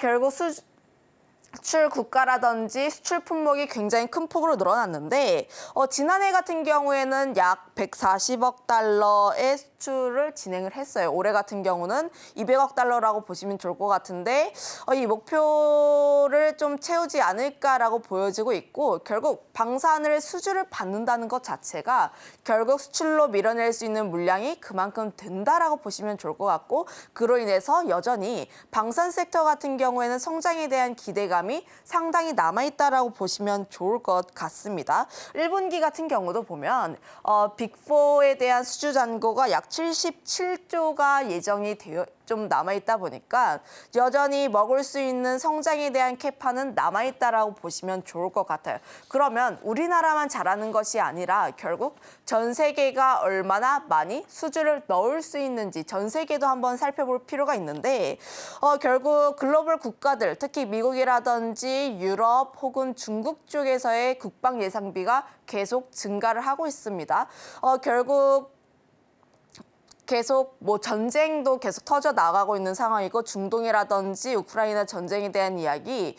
결국 수출 국가라든지 수출 품목이 굉장히 큰 폭으로 늘어났는데 지난해 같은 경우에는 약 140억 달러의 수출을 진행을 했어요. 올해 같은 경우는 200억 달러라고 보시면 좋을 것 같은데 이 목표를 좀 채우지 않을까라고 보여지고 있고 결국 방산을 수주를 받는다는 것 자체가 결국 수출로 밀어낼 수 있는 물량이 그만큼 된다라고 보시면 좋을 것 같고 그로 인해서 여전히 방산 섹터 같은 경우에는 성장에 대한 기대감이 상당히 남아있다라고 보시면 좋을 것 같습니다. 1분기 같은 경우도 보면 빅4에 대한 수주 잔고가 약 77조가 예정이 좀 남아있다 보니까 여전히 먹을 수 있는 성장에 대한 캐파는 남아있다라고 보시면 좋을 것 같아요. 그러면 우리나라만 잘하는 것이 아니라 결국 전 세계가 얼마나 많이 수주를 넣을 수 있는지 전 세계도 한번 살펴볼 필요가 있는데 결국 글로벌 국가들 특히 미국이라든지 유럽 혹은 중국 쪽에서의 국방 예상비가 계속 증가를 하고 있습니다. 결국 계속 전쟁도 계속 터져 나가고 있는 상황이고 중동이라든지 우크라이나 전쟁에 대한 이야기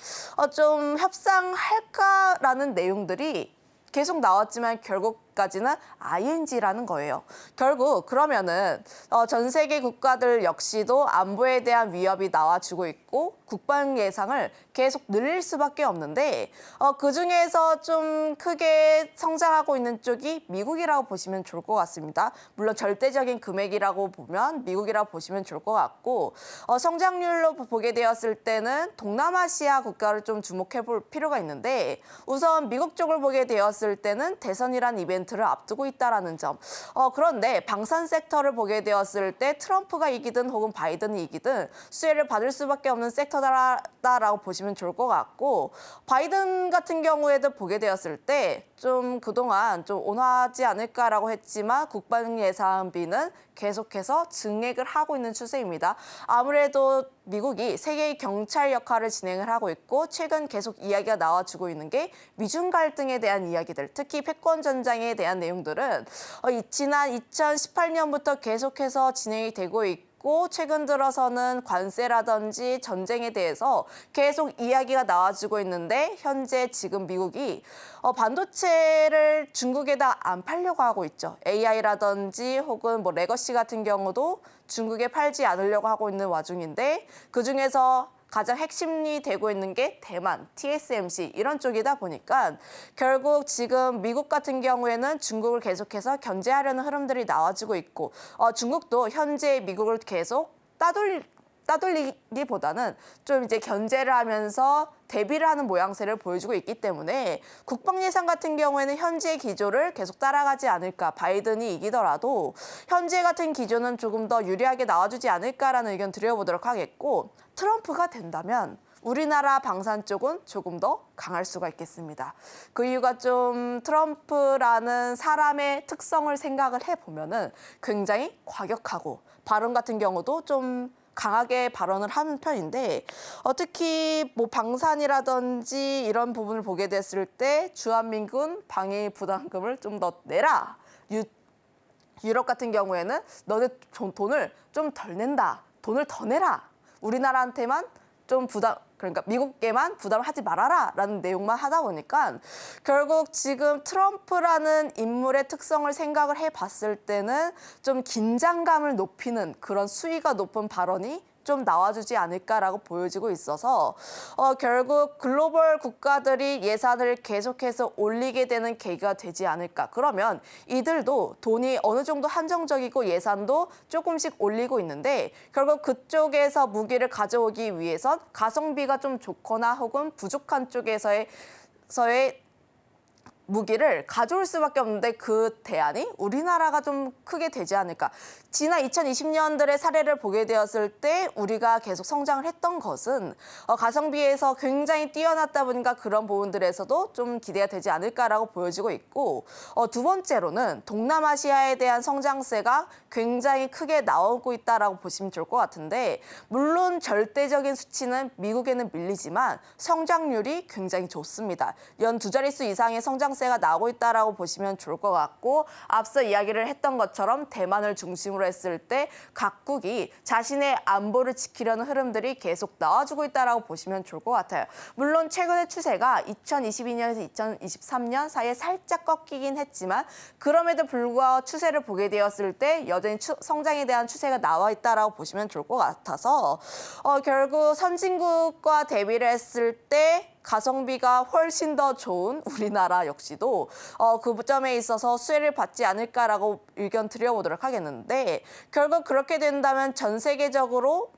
좀 협상할까라는 내용들이 계속 나왔지만 결국까지는 ING라는 거예요. 결국 그러면은 전 세계 국가들 역시도 안보에 대한 위협이 나와주고 있고 국방 예상을 계속 늘릴 수밖에 없는데 그중에서 좀 크게 성장하고 있는 쪽이 미국이라고 보시면 좋을 것 같습니다. 물론 절대적인 금액이라고 보면 미국이라고 보시면 좋을 것 같고 성장률로 보게 되었을 때는 동남아시아 국가를 좀 주목해 볼 필요가 있는데 우선 미국 쪽을 보게 되었을 때는 대선이란 이벤트를 앞두고 있다라는 점. 그런데 방산 섹터를 보게 되었을 때 트럼프가 이기든 혹은 바이든이 이기든 수혜를 받을 수밖에 없는 섹터다라고 보시면 좋을 것 같고 바이든 같은 경우에도 보게 되었을 때 좀 그동안 좀 온화하지 않을까라고 했지만 국방 예산비는 계속해서 증액을 하고 있는 추세입니다. 아무래도 미국이 세계의 경찰 역할을 진행을 하고 있고 최근 계속 이야기가 나와주고 있는 게 미중 갈등에 대한 이야기들, 특히 패권 전장에 대한 내용들은 지난 2018년부터 계속해서 진행이 되고 있고 최근 들어서는 관세라든지 전쟁에 대해서 계속 이야기가 나와주고 있는데 현재 지금 미국이 반도체를 중국에다 안 팔려고 하고 있죠. AI라든지 혹은 레거시 같은 경우도 중국에 팔지 않으려고 하고 있는 와중인데 그중에서 가장 핵심이 되고 있는 게 대만, TSMC 이런 쪽이다 보니까 결국 지금 미국 같은 경우에는 중국을 계속해서 견제하려는 흐름들이 나와주고 있고 중국도 현재 미국을 계속 따돌리기보다는 좀 이제 견제를 하면서 대비를 하는 모양새를 보여주고 있기 때문에 국방 예산 같은 경우에는 현재 기조를 계속 따라가지 않을까. 바이든이 이기더라도 현재 같은 기조는 조금 더 유리하게 나와주지 않을까라는 의견 드려보도록 하겠고, 트럼프가 된다면 우리나라 방산 쪽은 조금 더 강할 수가 있겠습니다. 그 이유가 좀 트럼프라는 사람의 특성을 생각을 해보면은 굉장히 과격하고 발언 같은 경우도 좀 강하게 발언을 하는 편인데 특히 뭐 방산이라든지 이런 부분을 보게 됐을 때 주한미군 방위 부담금을 좀 더 내라. 유럽 같은 경우에는 너네 돈을 좀 덜 낸다. 돈을 더 내라. 우리나라한테만 좀 그러니까 미국께만 부담을 하지 말아라라는 내용만 하다 보니까 결국 지금 트럼프라는 인물의 특성을 생각을 해봤을 때는 좀 긴장감을 높이는 그런 수위가 높은 발언이 좀 나와주지 않을까라고 보여지고 있어서 결국 글로벌 국가들이 예산을 계속해서 올리게 되는 계기가 되지 않을까. 그러면 이들도 돈이 어느 정도 한정적이고 예산도 조금씩 올리고 있는데 결국 그쪽에서 무기를 가져오기 위해선 가성비가 좀 좋거나 혹은 부족한 쪽에서의 무기를 가져올 수밖에 없는데 그 대안이 우리나라가 좀 크게 되지 않을까. 지난 2020년들의 사례를 보게 되었을 때 우리가 계속 성장을 했던 것은 가성비에서 굉장히 뛰어났다 보니까 그런 부분들에서도 좀 기대가 되지 않을까라고 보여지고 있고 두 번째로는 동남아시아에 대한 성장세가 굉장히 크게 나오고 있다라고 보시면 좋을 것 같은데 물론 절대적인 수치는 미국에는 밀리지만 성장률이 굉장히 좋습니다. 연 두 자릿수 이상의 성장세가 나오고 있다라고 보시면 좋을 것 같고 앞서 이야기를 했던 것처럼 대만을 중심으로 했을 때 각국이 자신의 안보를 지키려는 흐름들이 계속 나와주고 있다라고 보시면 좋을 것 같아요. 물론 최근의 추세가 2022년에서 2023년 사이에 살짝 꺾이긴 했지만 그럼에도 불구하고 추세를 보게 되었을 때 여전히 성장에 대한 추세가 나와 있다라고 보시면 좋을 것 같아서 결국 선진국과 대비를 했을 때 가성비가 훨씬 더 좋은 우리나라 역시도 그 점에 있어서 수혜를 받지 않을까라고 의견 드려보도록 하겠는데 결국 그렇게 된다면 전 세계적으로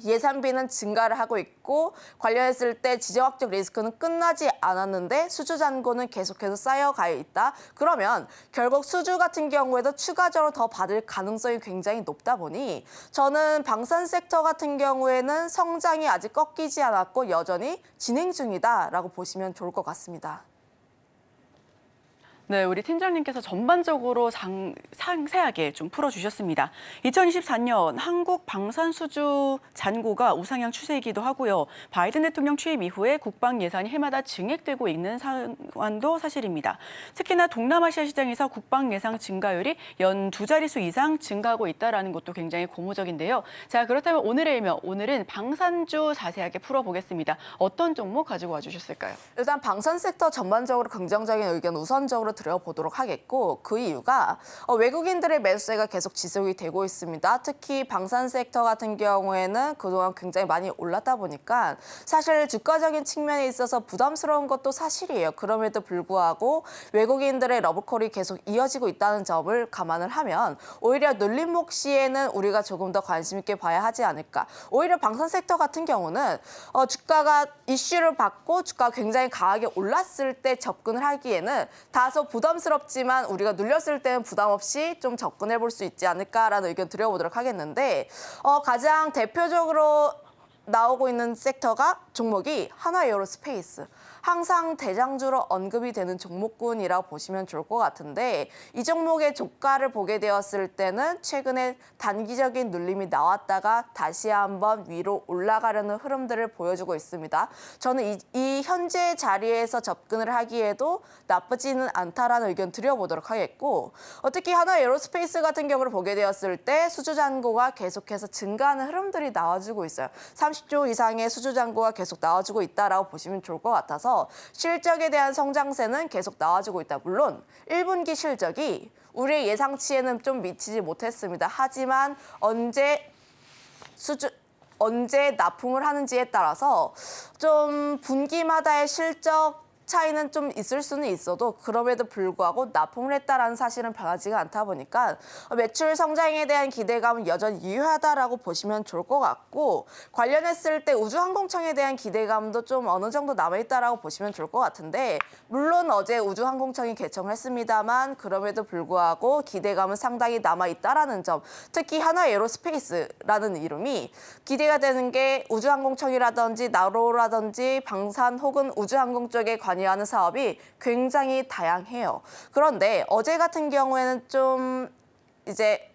예산비는 증가를 하고 있고 관련했을 때 지정학적 리스크는 끝나지 않았는데 수주 잔고는 계속해서 쌓여가 있다. 그러면 결국 수주 같은 경우에도 추가적으로 더 받을 가능성이 굉장히 높다 보니 저는 방산 섹터 같은 경우에는 성장이 아직 꺾이지 않았고 여전히 진행 중이다라고 보시면 좋을 것 같습니다. 네, 우리 팀장님께서 전반적으로 상세하게 좀 풀어주셨습니다. 2024년 한국 방산 수주 잔고가 우상향 추세이기도 하고요. 바이든 대통령 취임 이후에 국방 예산이 해마다 증액되고 있는 상황도 사실입니다. 특히나 동남아시아 시장에서 국방 예산 증가율이 연 두 자릿수 이상 증가하고 있다는 것도 굉장히 고무적인데요. 자, 그렇다면 오늘의 일명, 오늘은 방산주 자세하게 풀어보겠습니다. 어떤 종목 가지고 와주셨을까요? 일단 방산 섹터 전반적으로 긍정적인 의견 우선적으로 드려보도록 하겠고 그 이유가 외국인들의 매수세가 계속 지속이 되고 있습니다. 특히 방산 섹터 같은 경우에는 그동안 굉장히 많이 올랐다 보니까 사실 주가적인 측면에 있어서 부담스러운 것도 사실이에요. 그럼에도 불구하고 외국인들의 러브콜이 계속 이어지고 있다는 점을 감안을 하면 오히려 눌림목 시에는 우리가 조금 더 관심 있게 봐야 하지 않을까. 오히려 방산 섹터 같은 경우는 주가가 이슈를 받고 주가가 굉장히 강하게 올랐을 때 접근을 하기에는 다소 부담스럽지만 우리가 눌렸을 때는 부담 없이 좀 접근해 볼 수 있지 않을까라는 의견 드려보도록 하겠는데 가장 대표적으로 나오고 있는 섹터가 종목이 한화에어로스페이스. 항상 대장주로 언급이 되는 종목군이라고 보시면 좋을 것 같은데 이 종목의 주가를 보게 되었을 때는 최근에 단기적인 눌림이 나왔다가 다시 한번 위로 올라가려는 흐름들을 보여주고 있습니다. 저는 이 현재 자리에서 접근을 하기에도 나쁘지는 않다라는 의견 드려보도록 하겠고 특히 한화에어로스페이스 같은 경우를 보게 되었을 때 수주잔고가 계속해서 증가하는 흐름들이 나와주고 있어요. 30조 이상의 수주잔고가 계속 나와주고 있다라고 보시면 좋을 것 같아서 실적에 대한 성장세는 계속 나와주고 있다. 물론 1분기 실적이 우리의 예상치에는 좀 미치지 못했습니다. 하지만 언제 언제 납품을 하는지에 따라서 좀 분기마다의 실적 차이는 좀 있을 수는 있어도 그럼에도 불구하고 납품을 했다라는 사실은 변하지가 않다 보니까 매출 성장에 대한 기대감은 여전히 유효하다라고 보시면 좋을 것 같고, 관련했을 때 우주항공청에 대한 기대감도 좀 어느 정도 남아있다라고 보시면 좋을 것 같은데, 물론 어제 우주항공청이 개청을 했습니다만 그럼에도 불구하고 기대감은 상당히 남아있다라는 점, 특히 하나에로스페이스라는 이름이 기대가 되는 게 우주항공청이라든지 나로라든지 방산 혹은 우주항공 쪽에 관여하는 사업이 굉장히 다양해요. 그런데 어제 같은 경우에는 좀 이제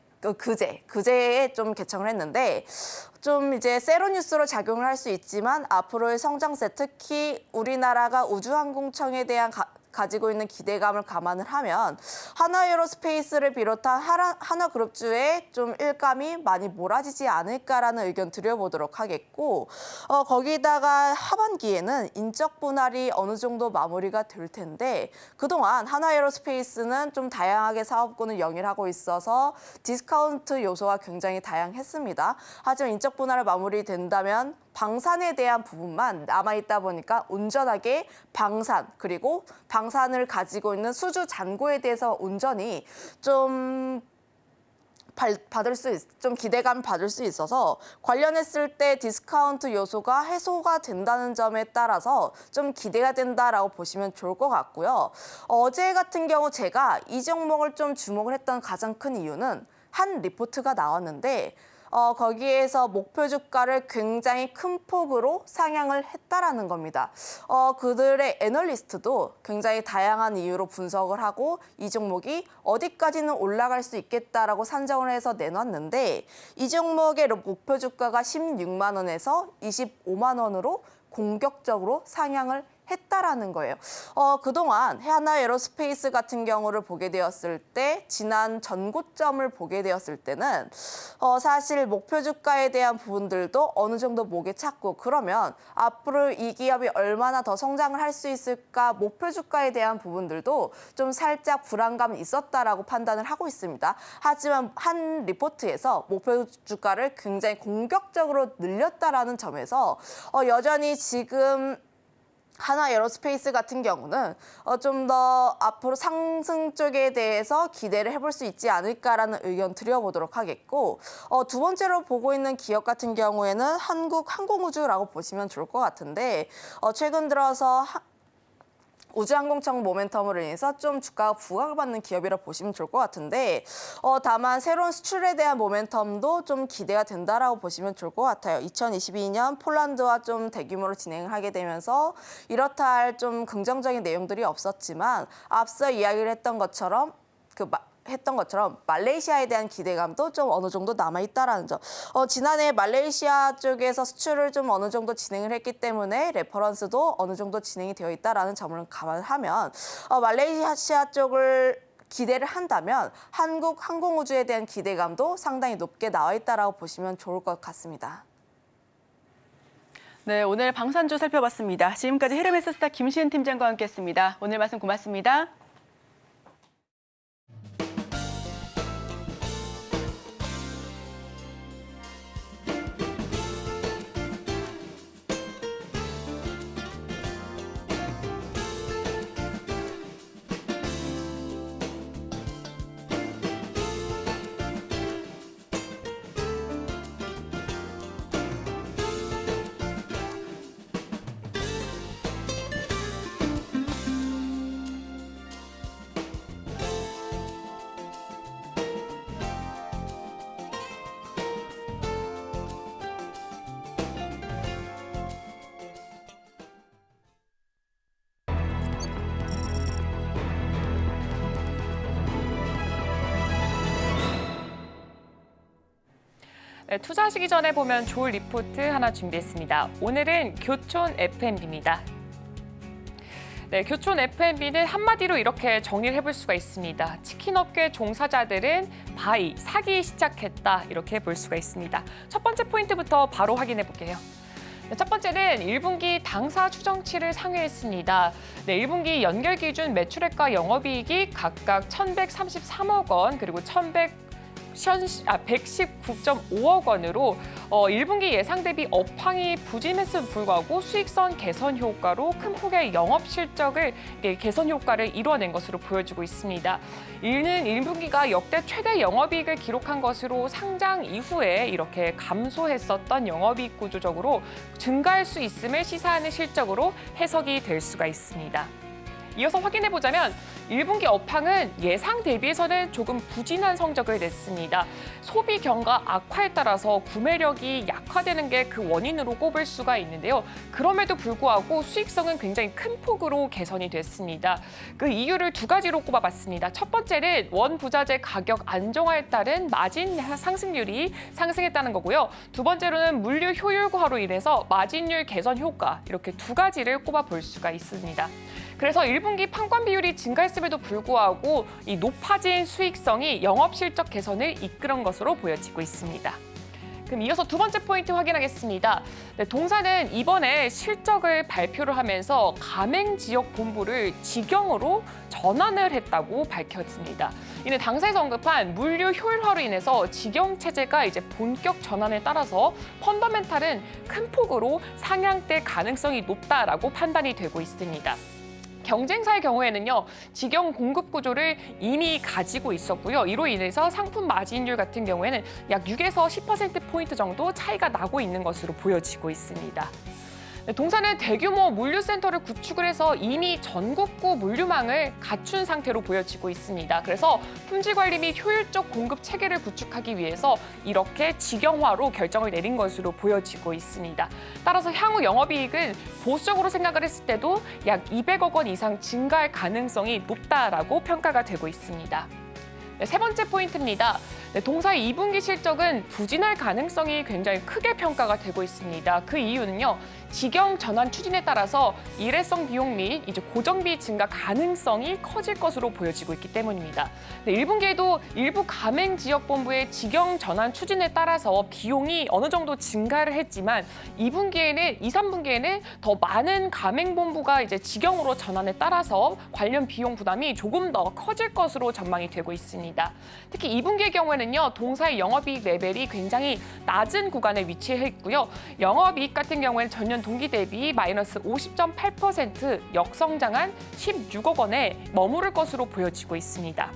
그제에 좀 개청을 했는데, 좀 이제 세로뉴스로 작용을 할 수 있지만 앞으로의 성장세, 특히 우리나라가 우주항공청에 대한 가지고 있는 기대감을 감안을 하면 하나에로스페이스를 비롯한 하나그룹주에 좀 일감이 많이 몰아지지 않을까라는 의견 드려보도록 하겠고, 거기다가 하반기에는 인적 분할이 어느 정도 마무리가 될 텐데, 그동안 하나에로스페이스는 좀 다양하게 사업군을 영위하고 있어서 디스카운트 요소가 굉장히 다양했습니다. 하지만 인적 분할을 마무리된다면 방산에 대한 부분만 남아있다 보니까 온전하게 방산, 그리고 방산을 가지고 있는 수주 잔고에 대해서 온전히 좀 기대감 받을 수 있어서 관련했을 때 디스카운트 요소가 해소가 된다는 점에 따라서 좀 기대가 된다라고 보시면 좋을 것 같고요. 어제 같은 경우 제가 이 종목을 좀 주목을 했던 가장 큰 이유는 한 리포트가 나왔는데, 거기에서 목표 주가를 굉장히 큰 폭으로 상향을 했다라는 겁니다. 그들의 애널리스트도 굉장히 다양한 이유로 분석을 하고 이 종목이 어디까지는 올라갈 수 있겠다라고 산정을 해서 내놨는데, 이 종목의 목표 주가가 16만 원에서 25만 원으로 공격적으로 상향을 했다라는 거예요. 그동안 하나에로스페이스 같은 경우를 보게 되었을 때, 지난 전고점을 보게 되었을 때는 사실 목표 주가에 대한 부분들도 어느 정도 목에 찼고, 그러면 앞으로 이 기업이 얼마나 더 성장을 할 수 있을까, 목표 주가에 대한 부분들도 좀 살짝 불안감이 있었다라고 판단을 하고 있습니다. 하지만 한 리포트에서 목표 주가를 굉장히 공격적으로 늘렸다라는 점에서 여전히 지금 하나에로스페이스 같은 경우는 좀 더 앞으로 상승 쪽에 대해서 기대를 해볼 수 있지 않을까라는 의견 드려보도록 하겠고, 두 번째로 보고 있는 기업 같은 경우에는 한국항공우주라고 보시면 좋을 것 같은데, 최근 들어서 우주항공청 모멘텀으로 인해서 좀 주가가 부각을 받는 기업이라 보시면 좋을 것 같은데, 다만 새로운 수출에 대한 모멘텀도 좀 기대가 된다라고 보시면 좋을 것 같아요. 2022년 폴란드와 좀 대규모로 진행을 하게 되면서 이렇다 할 좀 긍정적인 내용들이 없었지만, 앞서 이야기를 했던 것처럼 말레이시아에 대한 기대감도 좀 어느 정도 남아있다라는 점. 지난해 말레이시아 쪽에서 수출을 좀 어느 정도 진행을 했기 때문에 레퍼런스도 어느 정도 진행이 되어 있다라는 점을 감안하면 말레이시아 쪽을 기대를 한다면 한국 항공우주에 대한 기대감도 상당히 높게 나와 있다라고 보시면 좋을 것 같습니다. 네, 오늘 방산주 살펴봤습니다. 지금까지 헤르메스스타 김시은 팀장과 함께했습니다. 오늘 말씀 고맙습니다. 네, 투자하시기 전에 보면 좋을 리포트 하나 준비했습니다. 오늘은 교촌 F&B입니다. 네, 교촌 F&B는 한마디로 이렇게 정리를 해볼 수가 있습니다. 치킨업계 종사자들은 사기 시작했다, 이렇게 볼 수가 있습니다. 첫 번째 포인트부터 바로 확인해 볼게요. 네, 첫 번째는 1분기 당사 추정치를 상회했습니다. 네, 1분기 연결 기준 매출액과 영업이익이 각각 1,133억 원, 그리고 119.5억 원으로 1분기 예상 대비 업황이 부진했음에도 불구하고 수익성 개선 효과로 큰 폭의 영업 실적을 개선 효과를 이뤄낸 것으로 보여지고 있습니다. 이는 1분기가 역대 최대 영업이익을 기록한 것으로 상장 이후에 이렇게 감소했었던 영업이익 구조적으로 증가할 수 있음을 시사하는 실적으로 해석이 될 수가 있습니다. 이어서 확인해보자면 1분기 업황은 예상 대비해서는 조금 부진한 성적을 냈습니다. 소비 경과 악화에 따라서 구매력이 약화되는 게 그 원인으로 꼽을 수가 있는데요. 그럼에도 불구하고 수익성은 굉장히 큰 폭으로 개선이 됐습니다. 그 이유를 두 가지로 꼽아봤습니다. 첫 번째는 원부자재 가격 안정화에 따른 마진 상승률이 상승했다는 거고요. 두 번째로는 물류 효율화로 인해서 마진율 개선 효과, 이렇게 두 가지를 꼽아볼 수가 있습니다. 그래서 1분기 판관 비율이 증가했음에도 불구하고 이 높아진 수익성이 영업 실적 개선을 이끌은 것으로 보여지고 있습니다. 그럼 이어서 두 번째 포인트 확인하겠습니다. 네, 동사는 이번에 실적을 발표를 하면서 가맹 지역 본부를 직영으로 전환을 했다고 밝혔습니다. 이는 당사에서 언급한 물류 효율화로 인해서 직영 체제가 이제 본격 전환에 따라서 펀더멘탈은 큰 폭으로 상향될 가능성이 높다라고 판단이 되고 있습니다. 경쟁사의 경우에는요, 직영 공급 구조를 이미 가지고 있었고요. 이로 인해서 상품 마진율 같은 경우에는 약 6에서 10%포인트 정도 차이가 나고 있는 것으로 보여지고 있습니다. 동사는 대규모 물류센터를 구축을 해서 이미 전국구 물류망을 갖춘 상태로 보여지고 있습니다. 그래서 품질 관리 및 효율적 공급 체계를 구축하기 위해서 이렇게 직영화로 결정을 내린 것으로 보여지고 있습니다. 따라서 향후 영업이익은 보수적으로 생각을 했을 때도 약 200억 원 이상 증가할 가능성이 높다라고 평가가 되고 있습니다. 네, 세 번째 포인트입니다. 네, 동사의 2분기 실적은 부진할 가능성이 굉장히 크게 평가가 되고 있습니다. 그 이유는요, 직영 전환 추진에 따라서 일회성 비용 및 이제 고정비 증가 가능성이 커질 것으로 보여지고 있기 때문입니다. 네, 1분기에도 일부 가맹 지역 본부의 직영 전환 추진에 따라서 비용이 어느 정도 증가를 했지만 2분기에는 2, 3분기에는 더 많은 가맹 본부가 이제 직영으로 전환에 따라서 관련 비용 부담이 조금 더 커질 것으로 전망이 되고 있습니다. 특히 2분기의 경우에는요, 동사의 영업이익 레벨이 굉장히 낮은 구간에 위치해 있고요. 영업이익 같은 경우에는 전년 동기 대비 마이너스 50.8% 역성장한 16억 원에 머무를 것으로 보여지고 있습니다.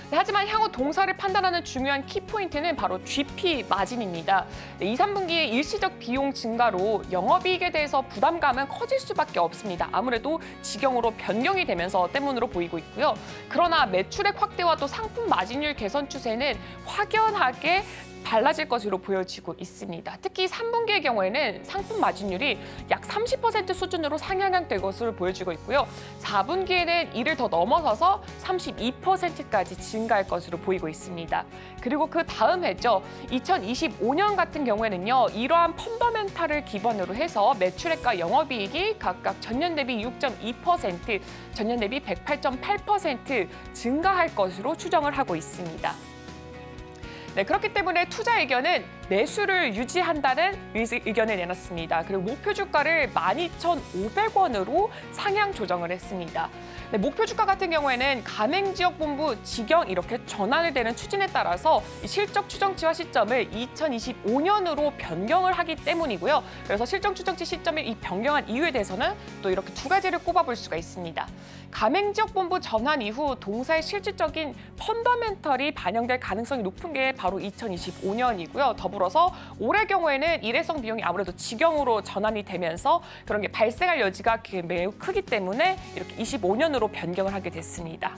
네, 하지만 향후 동사를 판단하는 중요한 키포인트는 바로 GP 마진입니다. 네, 2, 3분기의 일시적 비용 증가로 영업이익에 대해서 부담감은 커질 수밖에 없습니다. 아무래도 직영으로 변경이 되면서 때문으로 보이고 있고요. 그러나 매출액 확대와 또 상품 마진율 개선 추세는 확연하게 달라질 것으로 보여지고 있습니다. 특히 3분기의 경우에는 상품 마진율이 약 30% 수준으로 상향될 것으로 보여지고 있고요. 4분기에는 이를 더 넘어서서 32%까지 증가할 것으로 보이고 있습니다. 그리고 그 다음 해죠. 2025년 같은 경우에는요, 이러한 펀더멘탈을 기반으로 해서 매출액과 영업이익이 각각 전년 대비 6.2%, 전년 대비 108.8% 증가할 것으로 추정을 하고 있습니다. 네, 그렇기 때문에 투자 의견은 매수를 유지한다는 의견을 내놨습니다. 그리고 목표 주가를 12,500원으로 상향 조정을 했습니다. 네, 목표 주가 같은 경우에는 가맹 지역 본부 직영 이렇게 전환을 되는 추진에 따라서 실적 추정치와 시점을 2025년으로 변경을 하기 때문이고요. 그래서 실적 추정치 시점을 이 변경한 이유에 대해서는 또 이렇게 두 가지를 꼽아볼 수가 있습니다. 가맹 지역 본부 전환 이후 동사의 실질적인 펀더멘털이 반영될 가능성이 높은 게 바로 2025년이고요. 더불어서 올해 경우에는 일회성 비용이 아무래도 직영으로 전환이 되면서 그런 게 발생할 여지가 매우 크기 때문에 이렇게 25년으로 변경을 하게 됐습니다.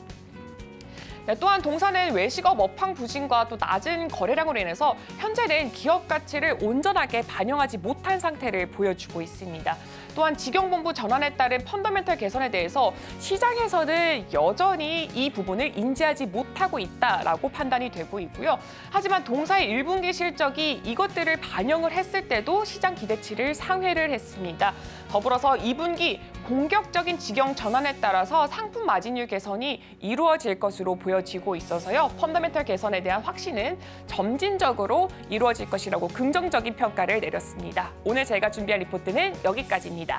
네, 또한 동사는 외식업 업황 부진과 또 낮은 거래량으로 인해서 현재는 기업 가치를 온전하게 반영하지 못한 상태를 보여주고 있습니다. 또한 직영본부 전환에 따른 펀더멘털 개선에 대해서 시장에서는 여전히 이 부분을 인지하지 못하고 있다라고 판단이 되고 있고요. 하지만 동사의 1분기 실적이 이것들을 반영을 했을 때도 시장 기대치를 상회를 했습니다. 더불어서 2분기 공격적인 직영 전환에 따라서 상품 마진율 개선이 이루어질 것으로 보여지고 있어서요. 펀더멘털 개선에 대한 확신은 점진적으로 이루어질 것이라고 긍정적인 평가를 내렸습니다. 오늘 제가 준비한 리포트는 여기까지입니다.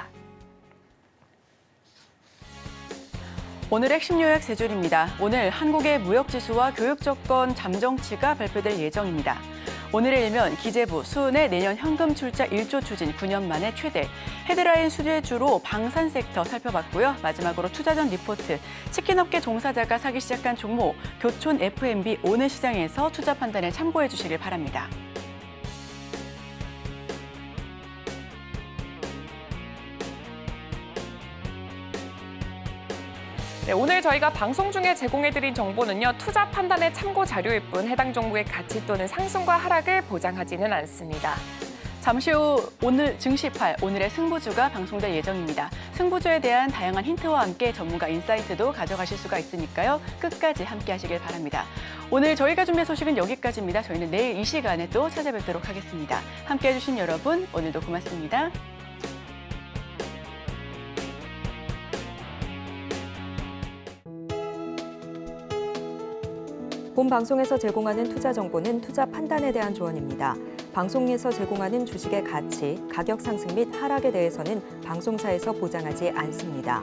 오늘 핵심 요약 세 줄입니다. 오늘 한국의 무역지수와 교육조건 잠정치가 발표될 예정입니다. 오늘의 일면 기재부 수은의 내년 현금 출자 1조 추진 9년 만에 최대, 헤드라인 수혜주로 방산 섹터 살펴봤고요. 마지막으로 투자전 리포트, 치킨업계 종사자가 사기 시작한 종목, 교촌 F&B 오늘 시장에서 투자 판단에 참고해 주시길 바랍니다. 네, 오늘 저희가 방송 중에 제공해드린 정보는요, 투자 판단의 참고 자료일 뿐 해당 종목의 가치 또는 상승과 하락을 보장하지는 않습니다. 잠시 후 오늘 증시팔, 오늘의 승부주가 방송될 예정입니다. 승부주에 대한 다양한 힌트와 함께 전문가 인사이트도 가져가실 수가 있으니까요. 끝까지 함께 하시길 바랍니다. 오늘 저희가 준비한 소식은 여기까지입니다. 저희는 내일 이 시간에 또 찾아뵙도록 하겠습니다. 함께 해주신 여러분, 오늘도 고맙습니다. 본 방송에서 제공하는 투자 정보는 투자 판단에 대한 조언입니다. 방송에서 제공하는 주식의 가치, 가격 상승 및 하락에 대해서는 방송사에서 보장하지 않습니다.